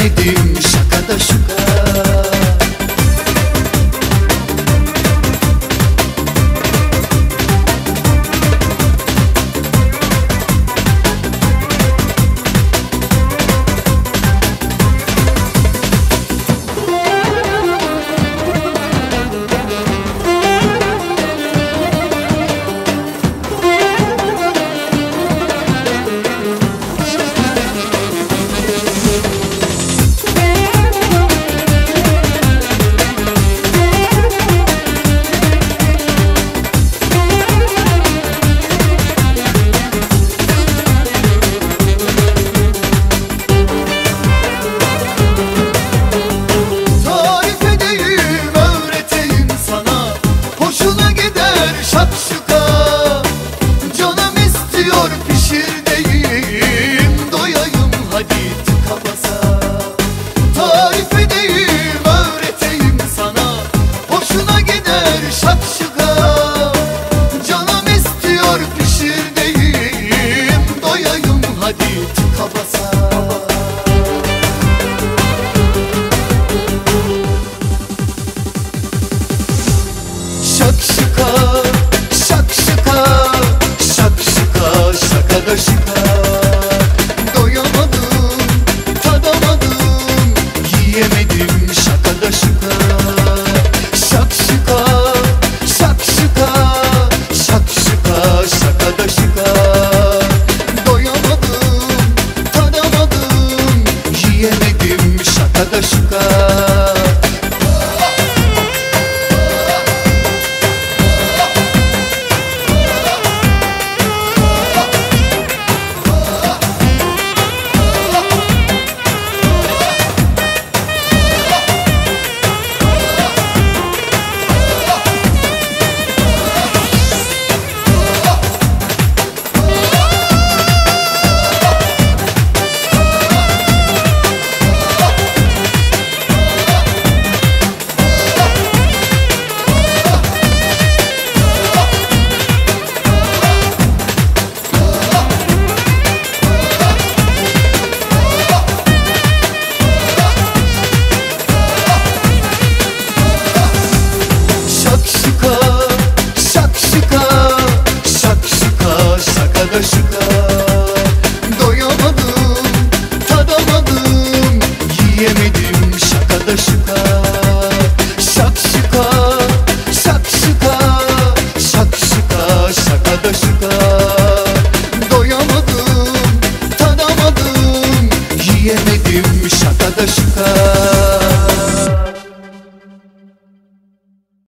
yiyemedim şakada şuka. Şakşuka, canım istiyor pişir deyim, doyayım hadi tıka basa. Tarif edeyim, öğreteyim sana, hoşuna gider şakşuka. Canım istiyor pişir deyim, doyayım hadi tıka basa. Şakşuka, şakşuka, şakada şuka. Doyamadım, tadamadım, yiyemedim şakada şuka. Şakşuka, şakşuka, şakada şuka. Doyamadım, tadamadım, yiyemedim şakada şuka. Şakada şuka. Doyamadım, tadamadım, yiyemedim şakada şuka. Şakşuka, şakada şuka. Doyamadım, tadamadım, yiyemedim şakada şuka.